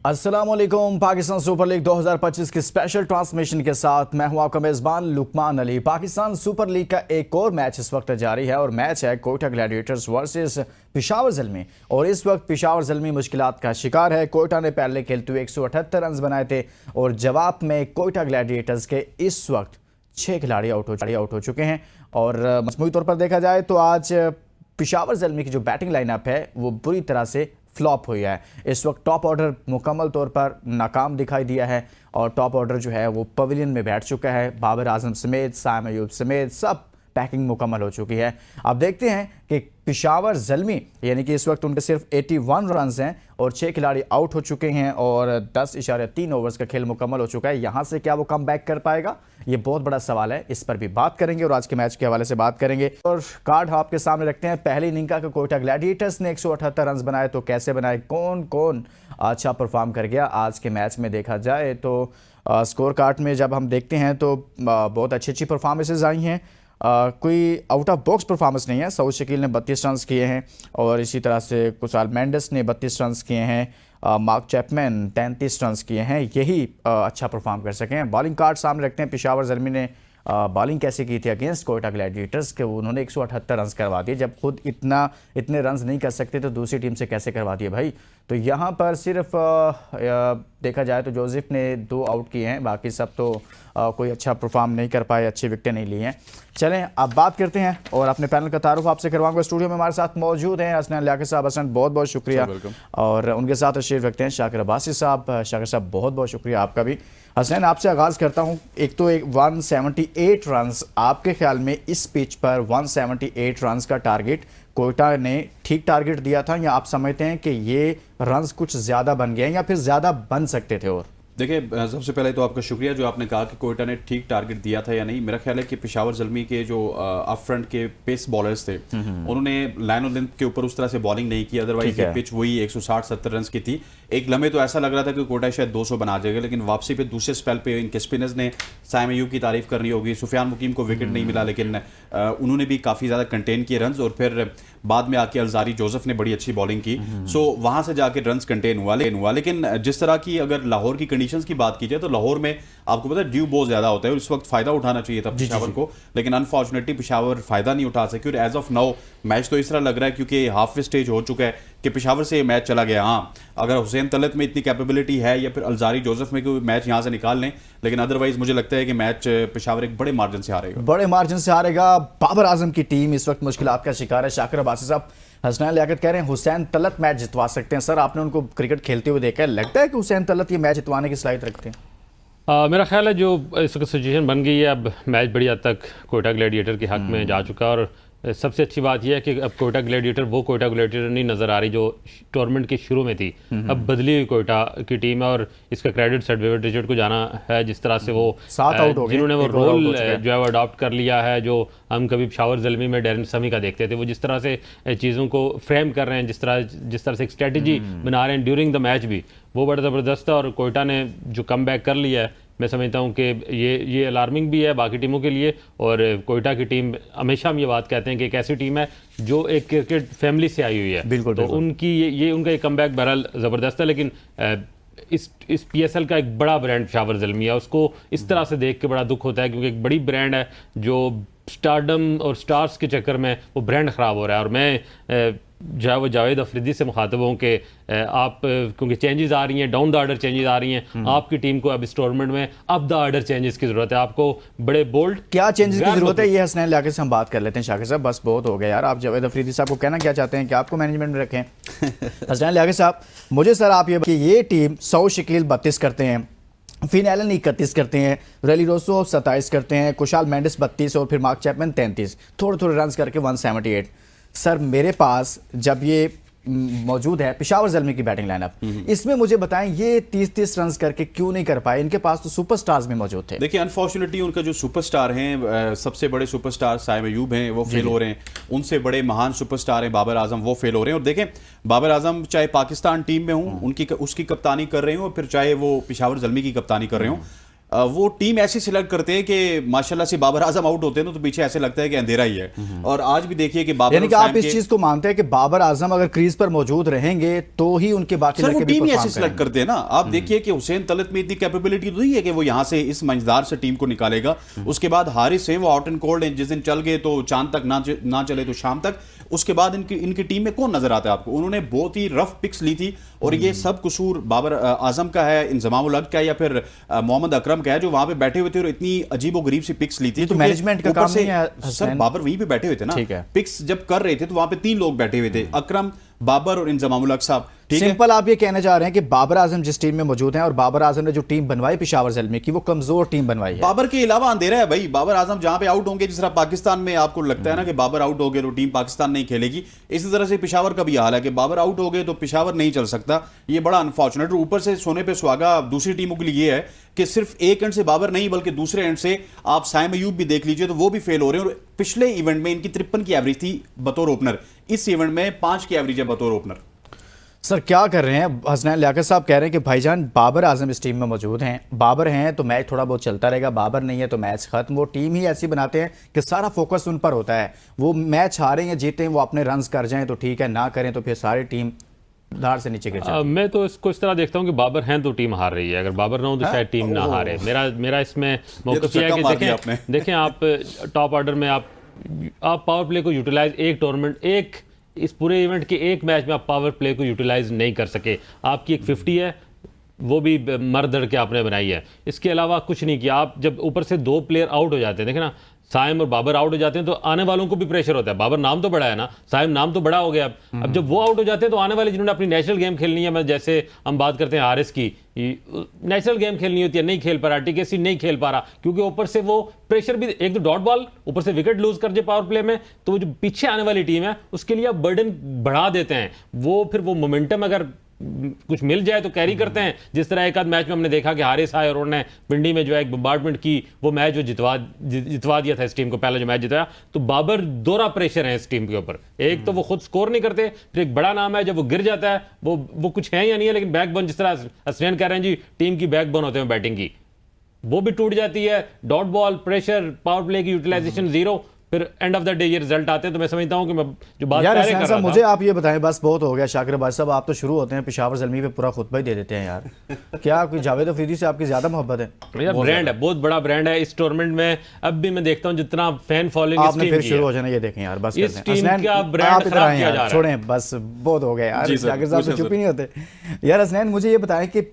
अस्सलामुअलैकुम। Pakistan super league 2025 की special transmission के साथ मैं हूं आपका मेज़बान लुकमान अली। पाकिस्तान सुपर लीग का एक और मैच इस वक्त जारी है और मैच है कोयटा ग्लैडिएटर्स वर्सेस पेशावर ज़ल्मी। और इस वक्त पेशावर ज़ल्मी मुश्किलात का शिकार है। कोयटा ने पहले खेलते हुए 178 रन बनाए थे और जवाब में कोयटा ग्लैडिएटर्स के इस वक्त 6 खिलाड़ी आउट हो चुके हैं। और मजमूई तौर पर देखा जाए तो आज पेशावर ज़ल्मी की जो बैटिंग लाइनअप है वो बुरी तरह से फ्लॉप हुई है। इस वक्त टॉप ऑर्डर मुकम्मल तौर पर नाकाम दिखाई दिया है और टॉप ऑर्डर जो है वो पवेलियन में बैठ चुका है। बाबर आजम समेत, साइम अयूब समेत सब पैकिंग मुकम्मल हो चुकी है। अब देखते हैं कि पेशावर ज़ल्मी यानी कि इस वक्त उनके सिर्फ 81 रन हैं और 6 खिलाड़ी आउट हो चुके हैं और 10.3 ओवर्स का खेल मुकम्मल हो चुका है। यहाँ से क्या वो कम बैक कर पाएगा, ये बहुत बड़ा सवाल है। इस पर भी बात करेंगे और आज के मैच के हवाले से बात करेंगे। और कार्ड आपके सामने रखते हैं। पहली इनिंग का कोयटा ग्लैडिएटर्स ने 178 रन बनाए, तो कैसे बनाए, कौन कौन अच्छा परफॉर्म कर गया आज के मैच में देखा जाए तो स्कोर कार्ड में जब हम देखते हैं तो बहुत अच्छी परफॉर्मेंसेज आई हैं। कोई आउट ऑफ बॉक्स परफॉर्मेंस नहीं है। सऊद शकील ने 32 रन किए हैं और इसी तरह से कुशाल मेंडिस ने 32 रन किए हैं। मार्क चैपमैन 33 रन किए हैं। यही अच्छा परफॉर्म कर सके हैं। बॉलिंग कार्ड सामने रखते हैं। पेशावर ज़ल्मी ने बॉलिंग कैसे की थी अगेंस्ट कोयटा ग्लैडिएटर्स के, उन्होंने 178 रन करवा दिए। जब खुद इतने रन नहीं कर सकते तो दूसरी टीम से कैसे करवा दिए भाई। तो यहाँ पर सिर्फ देखा जाए तो जोसेफ ने 2 आउट किए हैं, बाकी सब तो कोई अच्छा परफॉर्म नहीं कर पाए, अच्छी विकेटें नहीं ली हैं। चलें अब बात करते हैं और अपने पैनल का तारुफ आपसे करवाऊंगा। स्टूडियो में हमारे साथ मौजूद हैं हसनैन लियाकत साहब। हसनैन बहुत बहुत शुक्रिया। और उनके साथ तशरीफ रखते हैं शाकिर अब्बासी साहब। शाकिर साहब बहुत बहुत शुक्रिया आपका भी। हसनैन आपसे आगाज़ करता हूं। एक तो 178 रन, आपके ख्याल में इस पिच पर 178 रन का टारगेट कोयटा ने ठीक टारगेट दिया था या आप समझते हैं कि ये रन्स कुछ ज़्यादा बन गए या फिर ज़्यादा बन सकते थे? और देखिए, सबसे पहले तो आपका शुक्रिया जो आपने कहा कि कोयटा ने ठीक टारगेट दिया था या नहीं। मेरा ख्याल है कि पेशावर ज़ल्मी के जो अप फ्रंट के पेस बॉलर्स थे उन्होंने लाइन ऑफ लेंथ के ऊपर उस तरह से बॉलिंग नहीं की। अदरवाइज ये पिच वही 160-70 रन की थी। एक लम्हे तो ऐसा लग रहा था कि कोयटा शायद 200 बना जाएगा, लेकिन वापसी पे दूसरे स्पेल पे इनके स्पिनर्स ने साइम अयूब की तारीफ करनी होगी। सुफियान मुकीम को विकेट नहीं मिला, लेकिन उन्होंने भी काफ़ी ज़्यादा कंटेन किए रन और फिर बाद में आके अलजारी जोसेफ ने बड़ी अच्छी बॉलिंग की। सो वहाँ से जाके रन कंटेन हुआ। लेकिन जिस तरह की अगर लाहौर की कंडीशंस की बात की जाए तो लाहौर में आपको पता है ड्यू बहुत ज़्यादा होता है और इस वक्त फ़ायदा उठाना चाहिए था पेशावर को, लेकिन अनफॉर्चुनेटली पेशावर फ़ायदा नहीं उठा सकी। और एज ऑफ नाउ मैच तो इस तरह लग रहा है क्योंकि हाफ वे स्टेज हो चुका है कि पेशावर से ये मैच चला गया। हाँ, अगर हुसैन तलत में इतनी कैपेबिलिटी है या फिर अलजारी जोसेफ में कोई मैच यहाँ से निकाल लें, लेकिन अदरवाइज मुझे लगता है कि मैच पेशावर एक बड़े मार्जिन से हारेगा। बड़े मार्जिन से हारेगा। बाबर आजम की टीम इस वक्त मुश्किलात का शिकार है। शाकिर अब्बासी साहब, हसनैन लियाकत कह रहे हैं हुसैन तलत मैच जितवा सकते हैं। सर, आपने उनको क्रिकेट खेलते हुए देखा है, लगता है कि हुसैन तलत ये मैच जितवाने की सलाहियत रखते हैं? मेरा ख्याल है जो इस वक्त सिचुएशन बन गई है, अब मैच बड़ी हद तक कोयटा ग्लैडिएटर के हक में जा चुका है। और सबसे अच्छी बात यह है कि अब कोयटा ग्लैडिएटर वो कोयटा ग्लैडिएटर नहीं नज़र आ रही जो टूर्नामेंट के शुरू में थी। अब बदली हुई कोयटा की टीम है और इसका क्रेडिट सर डेविड रिचर्ड को जाना है, जिस तरह से वो जिन्होंने वो रोल जो है वो अडॉप्ट कर लिया है जो हम कभी पेशावर ज़ल्मी में डैरेन समी का देखते थे। वो जिस तरह से चीज़ों को फ्रेम कर रहे हैं, जिस तरह से एक स्ट्रेटजी बना रहे हैं ड्यूरिंग द मैच भी, वो बड़ा ज़बरदस्त है। और कोयटा ने जो कम बैक कर लिया है, मैं समझता हूँ कि ये अलार्मिंग भी है बाकी टीमों के लिए। और कोयटा की टीम, हमेशा हम ये बात कहते हैं कि एक ऐसी टीम है जो एक क्रिकेट फैमिली से आई हुई है। बिल्कुल, तो उनकी ये उनका एक कमबैक बहरहाल ज़बरदस्त है। लेकिन इस PSL का एक बड़ा ब्रांड पेशावर ज़ल्मी है, उसको इस तरह से देख के बड़ा दुख होता है क्योंकि एक बड़ी ब्रांड है जो स्टारडम और स्टार्स के चक्कर में वो ब्रांड ख़राब हो रहा है। और मैं जो है वो जावेद अफरीदी से मुखातब हूँ कि आप, क्योंकि चेंजेस आ रही हैं, डाउन द ऑर्डर चेंजेस आ रही हैं आपकी टीम को, अब इस टूर्नामेंट में अप द ऑर्डर चेंजेस की जरूरत है। आपको बड़े बोल्ड क्या चेंजेस की जरूरत है, ये हसनैन लियाकत से हम बात कर लेते हैं। शाकिर साहब, बस बहुत हो गया यार। आप जावेद अफरीदी साहब को कहना क्या चाहते हैं कि आपको मैनेजमेंट में रखें? हसनैन लियाकत साहब, मुझे सर आप ये टीम सऊद शकील 32 करते हैं, फिन एलन 31 करते हैं, रैली रोसो 27 करते हैं, कुशाल मेंडिस 32 और फिर मार्क चैपमैन 33, थोड़े रन करके 178। सर, मेरे पास जब ये मौजूद है पेशावर ज़ल्मी की बैटिंग लाइनअप, इसमें मुझे बताएं ये 30-30 रन करके क्यों नहीं कर पाए? इनके पास तो सुपरस्टार्स भी मौजूद थे। देखिए, अनफॉर्चुनेटली उनका जो सुपरस्टार हैं, सबसे बड़े सुपरस्टार साइम अयूब हैं, वो फेल हो रहे हैं। उनसे बड़े महान सुपरस्टार हैं बाबर आजम, वो फेल हो रहे हैं। और देखें, बाबर आजम चाहे पाकिस्तान टीम में हूँ उसकी कप्तानी कर रहे हो, फिर चाहे वो पेशावर ज़ल्मी की कप्तानी कर रहे हो, वो टीम ऐसी सिलेक्ट करते हैं कि माशाल्लाह से बाबर आजम आउट होते हैं ना तो पीछे ऐसे लगता है कि अंधेरा ही है। और आज भी देखिए कि बाबर यानी कि आप इस चीज को मानते हैं कि बाबर आजम अगर क्रीज पर मौजूद रहेंगे तो ही उनके बाकी सर वो लड़के भी टीम ही परफॉर्म ऐसे सिलेक्ट करेंगे। करते हैं ना। आप देखिए कि हुसैन तलत में इतनी कैपेबिलिटी तो नहीं है कि वो यहाँ से इस मंझदार से टीम को निकालेगा। उसके बाद हारिस है वो आउट एंड कोल्ड है, जिस दिन चल गए तो चांद तक ना चले तो शाम तक। उसके बाद इनकी टीम में कौन नजर आता है आपको? उन्होंने बहुत ही रफ पिक्स ली थी और ये सब कसूर बाबर आजम का है, इंजमाम उल हक का है या फिर मोहम्मद अकरम का है जो वहां पे बैठे हुए थे और इतनी अजीबो गरीब सी पिक्स ली थी। तो मैनेजमेंट का काम नहीं है सर हसनैन। बाबर वहीं पे बैठे हुए थे ना, ठीक है। पिक्स जब कर रहे थे तो वहां पे 3 लोग बैठे हुए थे, अकरम, बाबर और इंजमाम उल हक साहब। ठीक है, सिंपल आप ये कहना चाह रहे हैं कि बाबर आजम जिस टीम में मौजूद हैं और बाबर आजम ने जो टीम बनवाई पेशावर ज़ल्मी की वो कमजोर टीम बनवाई है। बाबर के अलावा अंधेरा है भाई। बाबर आजम जहां पे आउट होंगे, जिस तरह पाकिस्तान में आपको लगता है ना कि बाबर आउट हो गए तो टीम पाकिस्तान नहीं खेलेगी, इसी तरह से पेशावर का भी हाल है कि बाबर आउट हो गए तो पेशावर नहीं चल सकता। ये बड़ा अनफॉर्चुनेट। ऊपर से सोने पे सुहागा दूसरी टीमों के लिए ये है कि सिर्फ एक एंड से बाबर नहीं बल्कि दूसरे एंड से आप साइम अयूब भी देख लीजिए तो वो भी फेल हो रहे हैं। और पिछले इवेंट में इनकी 53 की एवरेज थी बतौर ओपनर, इस इवेंट में 5 की एवरेज है बतौर ओपनर। सर क्या कर रहे हैं? हसनैन लियाकत साहब कह रहे हैं कि भाईजान बाबर आजम इस टीम में मौजूद हैं, बाबर हैं तो मैच थोड़ा बहुत चलता रहेगा, बाबर नहीं है तो मैच खत्म। वो टीम ही ऐसी बनाते हैं कि सारा फोकस उन पर होता है। वो मैच हारें या जीतें, वो अपने रन्स कर जाएं तो ठीक है, ना करें तो फिर सारी टीम धार से नीचे गिर जाए। मैं तो इसको इस तरह देखता हूँ कि बाबर हैं तो टीम हार रही है, अगर बाबर ना हो तो शायद टीम ना हारे। मेरा इसमें मौक़िफ़ ये है कि देखें आप टॉप ऑर्डर में आप पावर प्ले को यूटिलाइज एक टूर्नामेंट इस पूरे इवेंट के एक मैच में आप पावर प्ले को यूटिलाइज नहीं कर सके। आपकी एक 50 है, वो भी मर-धड़ के आपने बनाई है, इसके अलावा कुछ नहीं किया। आप जब ऊपर से 2 प्लेयर आउट हो जाते हैं, देखें ना, साइम और बाबर आउट हो जाते हैं तो आने वालों को भी प्रेशर होता है। बाबर नाम तो बड़ा है ना, साइम नाम तो बड़ा हो गया। अब जब वो आउट हो जाते हैं तो आने वाले जिन्होंने अपनी नेशनल गेम खेलनी है, मैं जैसे हम बात करते हैं हारिस की, नेशनल गेम खेलनी होती है, नहीं खेल पा रहा, टीकेसी नहीं खेल पा रहा क्योंकि ऊपर से वो प्रेशर भी, एक तो डॉट बॉल ऊपर से विकेट लूज कर दे पावर प्ले में, तो वो जो पीछे आने वाली टीम है उसके लिए आप बर्डन बढ़ा देते हैं। वो फिर वो मोमेंटम अगर कुछ मिल जाए तो कैरी करते हैं। जिस तरह एक आध मैच में हमने देखा कि हारिस आए और उन्होंने पिंडी में जो है एक बम्बार्डमेंट की, वो मैच जो जितवा दिया था इस टीम को, पहला जो मैच जिताया। तो बाबर दोहरा प्रेशर है इस टीम के ऊपर, एक तो वो खुद स्कोर नहीं करते, फिर एक बड़ा नाम है जब वो गिर जाता है, वो कुछ है या नहीं है, लेकिन बैकबोन, जिस तरह हसनैन कह रहे हैं जी टीम की बैकबोन होते हैं बैटिंग की, वो भी टूट जाती है। Dot ball, pressure, power play की यूटिलाइजेशन 0, फिर एंड ऑफ द डे ये रिजल्ट आते हैं। तो मैं समझता हूं कि मैं जो बात यार पहले कर रहा था, मुझे आप ये बताएं, बस बहुत हो गया शाकिर भाई साहब, आप तो शुरू होते हैं पेशावर ज़ल्मी पे पूरा खुतबा ही दे देते हैं यार। क्या कोई जावेद अफरीदी से आपकी ज्यादा मोहब्बत है? यार ब्रांड है, बहुत बड़ा ब्रांड है इस टूर्नामेंट में। अब भी मैं देखता हूं जितना फैन फॉलोइंग इस आपने टीम फिर की शुरू है, हो जाना, ये देखें यार, बस इस करते हैं। टीम हसनैन, का ब्रांड आप इधर खराब आएं किया यार, जा रहा है। छोड़ें, बस बहुत हो गया यार, जी सर, शाकिर साहब से पूछें चुप ही नहीं होते यार। हसनैन मुझे ये बताएं कि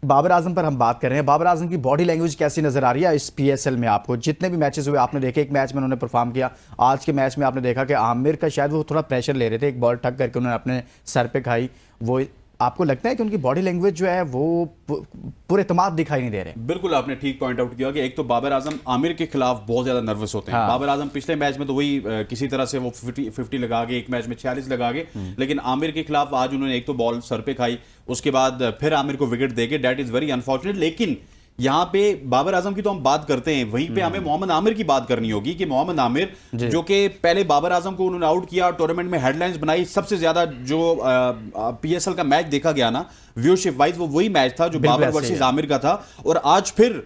बाबर आजम पर हम बात कर रहे हैं, बाबर आजम की बॉडी लैंग्वेज कैसी नजर आ रही है इस PSL में? आपको जितने भी मैचेस हुए आपने देखे, एक मैच में उन्होंने परफॉर्म किया, आज के मैच में आपने देखा कि आमिर का शायद वो थोड़ा प्रेशर ले रहे थे, एक बॉल ठग करके उन्होंने अपने सर पे खाई। वो आपको लगता है कि उनकी बॉडी लैंग्वेज जो है वो पूरे एतमाद दिखाई नहीं दे रहे? बिल्कुल, आपने ठीक पॉइंट आउट किया कि एक तो बाबर आजम आमिर के खिलाफ बहुत ज्यादा नर्वस होते हैं। बाबर आजम पिछले मैच में तो वही किसी तरह से वो 50 लगा के, एक मैच में 46 लगा के, लेकिन आमिर के खिलाफ आज उन्होंने एक तो बॉल सर पे खाई, उसके बाद फिर आमिर को विकेट देके, दैट इज वेरी अनफॉर्चुनेट। लेकिन यहाँ पे बाबर आजम की तो हम बात करते हैं, वहीं पे हमें मोहम्मद आमिर की बात करनी होगी कि मोहम्मद आमिर जो कि पहले बाबर आजम को उन्होंने आउट किया, टूर्नामेंट में हेडलाइंस बनाई, सबसे ज्यादा जो PSL का मैच देखा गया ना व्यूअरशिप वाइज, वो वही मैच था जो बाबर वर्सेस आमिर का था। और आज फिर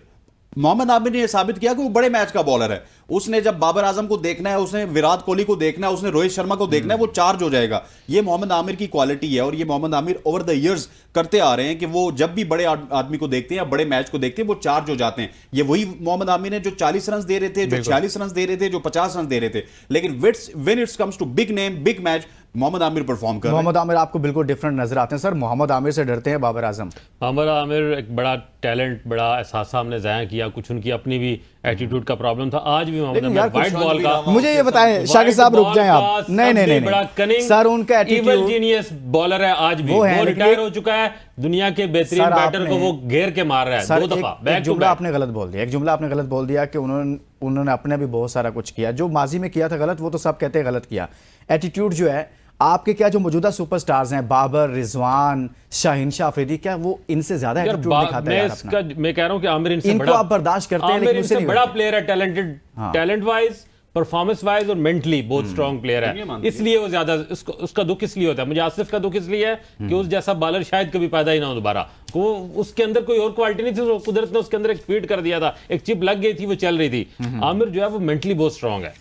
मोहम्मद आमिर ने यह साबित किया कि वो बड़े मैच का बॉलर है। उसने जब बाबर आजम को देखना है, उसने विराट कोहली को देखना है, उसने रोहित शर्मा को देखना है, वो चार्ज हो जाएगा। ये मोहम्मद आमिर की क्वालिटी है और ये Mohammad Amir over the years करते आ रहे हैं कि वो जब भी बड़े आदमी को देखते हैं या बड़े मैच को देखते हैं वो चार्ज हो जाते हैं। ये वही मोहम्मद आमिर है जो 40 रन दे रहे थे, जो 46 रन दे रहे थे, जो 50 रन दे रहे थे, लेकिन when it's comes to big name, big match, Mohammad Amir perform कर रहे हैं। मोहम्मद आमिर आपको बिल्कुल डिफरेंट नजर आते हैं सर? मोहम्मद आमिर से डरते हैं बाबर आजम? मोहम्मद आमिर एक बड़ा टैलेंट, बड़ा एहसास हमने ज़ाया किया, कुछ उनकी अपनी भी एटीट्यूड का प्रॉब्लम था। आज भी मोहम्मद आमिर वाइट बॉल का, मुझे ये बताएं शाकिर साहब, रुक जाएं आप। नहीं बड़ा कनिंग सर, उनका एटीट्यूड, जीनियस बॉलर है। आज भी वो रिटायर हो चुका है, दुनिया के बेहतरीन बैटर को वो घेर के मार रहा है 2 दफा। एक जुमला आपने गलत बोल दिया, एक जुमला आपने गलत बोल दिया कि उन्होंने अपने भी बहुत सारा कुछ किया, जो माजी में किया था गलत, वो तो सब कहते हैं गलत किया। एटीट्यूड जो है आपके, क्या जो मौजूदा सुपरस्टार्स हैं बाबर, रिजवान, शाहीन शाह अफरीदी, क्या वो इनसे ज्यादा एटीट्यूड दिखाता है यार अपना? मैं कह रहा हूं कि आमिर इनसे इनको बड़ा, आप बर्दाश्त करते हैं, आमिर लेकिन इनसे बड़ा प्लेयर है, talented, talent wise performance wise और मेंटली बहुत स्ट्रॉन्ग प्लेयर ये है, मानती इसलिए वो ज्यादा उसका दुख इसलिए होता है। मुझे आसिफ का दुख इसलिए है कि उस जैसा बॉलर शायद कभी पैदा ही ना हो दोबारा। वो उसके अंदर कोई और क्वालिटी नहीं थी, तो कुदरत ने उसके अंदर एक फीड कर दिया था, एक चिप लग गई थी, वो चल रही थी। आमिर जो है वो मेंटली बहुत स्ट्रॉन्ग है।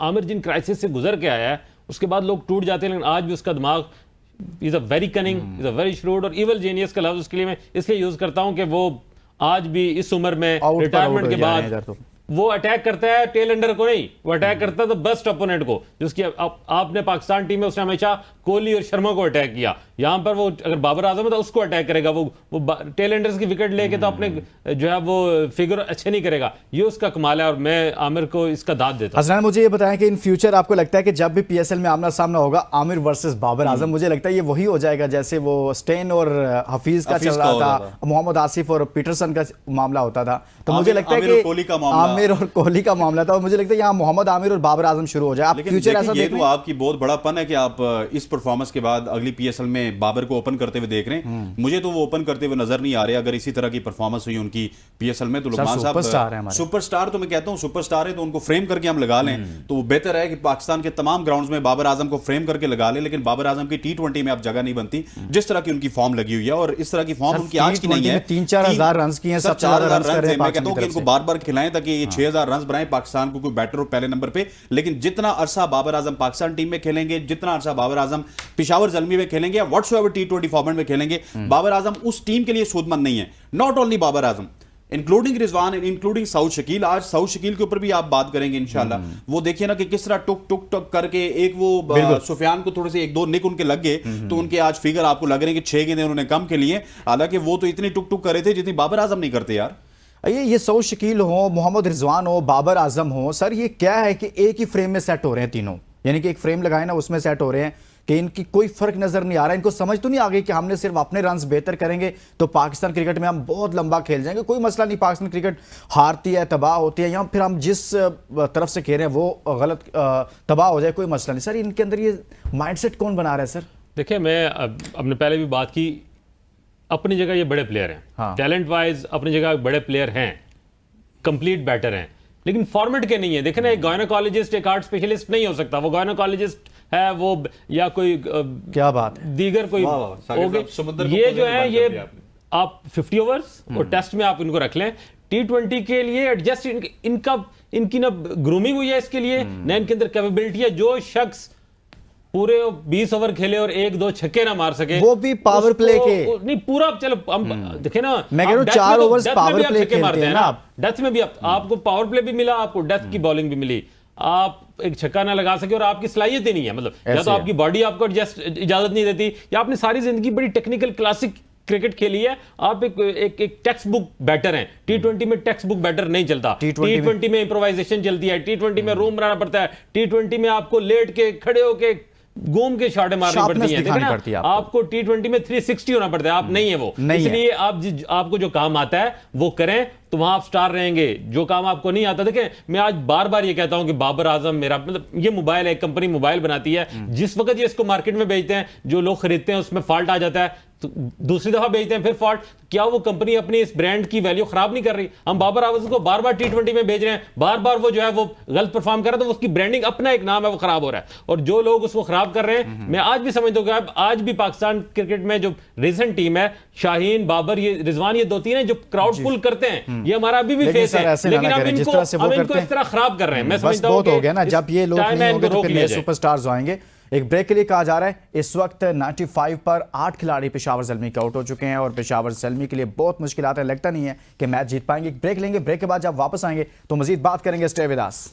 आमिर जिन क्राइसिस से गुजर के आया है उसके बाद लोग टूट जाते हैं, लेकिन आज भी उसका दिमाग is a very cunning, is a very shrewd, और इवल जीनियस का लफ्ज उसके लिए मैं इसलिए यूज करता हूं कि वो आज भी इस उम्र में रिटायरमेंट के बाद वो अटैक करता है टेल एंडर को नहीं, वो अटैक करता है तो बेस्ट ओपोनेंट को, जिसकी आपने पाकिस्तान टीम में उसने हमेशा कोहली और शर्मा को अटैक किया। यहां पर वो अगर बाबर आजम है तो उसको अटैक करेगा, वो टेल एंडर्स की विकेट लेके तो अपने जो है वो फिगर अच्छे नहीं करेगा। ये उसका कमाल है और मैं आमिर को इसका दाद देता हूं। हसनैन, मुझे ये बताएं कि इन फ्यूचर आपको लगता है कि जब भी पीएसएल में आमना सामना होगा आमिर वर्सेस बाबर आजम, मुझे लगता है ये वही हो जाएगा जैसे वो स्टेन और हफीज का चल रहा था, मोहम्मद आसिफ और पीटरसन का मामला होता था। तो मुझे लगता है कि आमिर और कोहली का मामला था, और मुझे लगता है यहाँ मोहम्मद आमिर और बाबर आजम शुरू हो जाए। आप फ्यूचर ऐसा ये तो आपकी बहुत बड़ापन है कि आप इस परफॉर्मेंस के बाद अगली पीएसएल में बाबर को ओपन करते हुए देख रहे हैं। मुझे तो वो ओपन करते हुए नजर नहीं आ रहे। अगर इसी तरह की परफॉर्मेंस हुई उनकी पीएसएल में तो लुकमान साहब सुपरस्टार, तो मैं कहता हूं सुपरस्टार है, तो उनको फ्रेम करके हम लगा लें तो वो बेहतर है कि पाकिस्तान के तमाम ग्राउंड्स में बाबर आजम को फ्रेम करके लगा लें। लेकिन बाबर आजम की T20 में अब जगह नहीं बनती जिस तरह की उनकी फॉर्म लगी हुई है, और इस तरह की फॉर्म उनकी आज की नहीं है। 3-4 हजार रन किए, 4,000 रन। मैं कहता हूं कि इनको बार बार खिलाएं ताकि ये 6,000 रन बनाए, पाकिस्तान को कोई बैटर हो पहले नंबर पे। लेकिन जितना अरसा बाबर आजम पाकिस्तान टीम में खेलेंगे, जितना अरसा बाबर आजम पेशावर ज़ल्मी में खेलेंगे या व्हाट्सएवर T20 फॉर्मेट में खेलेंगे, बाबर आजम उस टीम के लिए सूदमंद नहीं है। Not only Babar Azam, including Rizwan, including Saud Shakeel. आज सऊद शकील के ऊपर भी आप बात करेंगे इंशाल्लाह। वो देखिए ना कि किस तरह टुक टुक टुक करके एक वो सुफियान को थोड़े से 1-2 निक उनके लग गए, तो उनके आज फिगर आपको लग रहे हैं कि 6 गेंदें उन्होंने कम के लिए, हालांकि वो तो इतनी टुक टुक कर रहे थे जितनी बाबर आजम नहीं करते यार। ये सऊद शकील हो, मोहम्मद रिजवान हो, बाबर आजम हो, सर ये क्या है कि एक ही फ्रेम में सेट हो रहे हैं तीनों, यानी कि एक फ्रेम लगाए ना उसमें सेट हो रहे हैं कि इनकी कोई फर्क नजर नहीं आ रहा है। इनको समझ तो नहीं आ गई कि हमने सिर्फ अपने रन्स बेहतर करेंगे तो पाकिस्तान क्रिकेट में हम बहुत लंबा खेल जाएंगे, कोई मसला नहीं, पाकिस्तान क्रिकेट हारती है, तबाह होती है, या फिर हम जिस तरफ से खेल रहे हैं वो गलत तबाह हो जाए, कोई मसला नहीं। सर इनके अंदर ये माइंडसेट कौन बना रहा है? सर देखिए, मैं अपने पहले भी बात की, अपनी जगह ये बड़े प्लेयर हैं, हाँ। टैलेंट वाइज अपनी जगह बड़े प्लेयर हैं, कंप्लीट बैटर हैं, लेकिन फॉर्मेट के नहीं है। देखें ना, एक गायनोकोलॉजिस्ट एक आर्ट स्पेशलिस्ट नहीं हो सकता। वो गायनोकोलॉजिस्ट है वो, या कोई क्या बात है, दीगर कोई ये जो है, ये आप 50 ओवर्स और टेस्ट में आप इनको रख लें। T20 के लिए एडजस्ट इनकी ना ग्रूमिंग हुई है इसके लिए, ना इनके अंदर कैपेबिलिटी है। जो शख्स पूरे 20 ओवर खेले और 1-2 छक्के ना मार सके, वो भी पावर प्ले के नहीं, पूरा चलो हम देखे ना, मैं कह रहा हूं 4 ओवर्स पावर प्ले खेलते हैं ना आप, डेथ में भी आपको पावर प्ले भी मिला, आपको डेथ की बॉलिंग भी मिली, आप एक छक्का ना लगा सके और आपकी सलाहियत ही नहीं है, मतलब या तो आपकी बॉडी आपको एडजस्ट इजाजत नहीं देती, या आपने सारी जिंदगी बड़ी टेक्निकल क्लासिक क्रिकेट खेली है। आप एक टेक्स्ट बुक बैटर हैं। T20 में टेक्स्ट बुक बैटर नहीं चलता। T20 में इम्प्रोवाइजेशन चलती है, T20 में रूम बनाना पड़ता है, T20 में आपको लेट के खड़े होके घूम के शॉटें मारनी पड़ती हैं। आपको T20 में 360 होना पड़ता है, आप नहीं है वो, इसलिए आपको जो काम आता है वो करें तो वहां आप स्टार रहेंगे। जो काम आपको नहीं आता, देखें मैं आज बार बार ये कहता हूं कि बाबर आजम मेरा, मतलब ये मोबाइल है, कंपनी मोबाइल बनाती है, जिस वक्त ये इसको मार्केट में बेचते हैं, जो लोग खरीदते हैं उसमें फॉल्ट आ जाता है, तो दूसरी दफा बेचते हैं फिर फॉल्ट। क्या वो कंपनी अपनी इस ब्रांड की वैल्यू खराब नहीं कर रही? हम बाबर आजम को बार बार T20 में भेज रहे हैं, बार बार वो जो है वो गलत परफॉर्म कर रहा है, तो उसकी ब्रांडिंग अपना एक नाम है वो खराब हो रहा है, और जो लोग उसको खराब कर रहे हैं, मैं आज भी समझता हूं कि आज भी पाकिस्तान क्रिकेट में जो रिसेंट टीम है, शाहीन, बाबर, ये रिजवान, ये 2-3 हैं जो क्राउड पुल करते हैं, ये हमारा अभी भी फेस है, लेकिन अब इनको इस तरह खराब कर रहे हैं। मैं समझता हूं हो गया ना, जब ये लोग नहीं होंगे तो फिर नए सुपरस्टार्स आएंगे। एक ब्रेक के लिए कहा जा रहा है। इस वक्त 95 पर 8 खिलाड़ी पेशावर ज़ल्मी के आउट हो चुके हैं और पेशावर ज़ल्मी के लिए बहुत मुश्किल है, लगता नहीं है कि मैच जीत पाएंगे। ब्रेक लेंगे, ब्रेक के बाद जब वापस आएंगे तो मजीद बात करेंगे। Stay with us.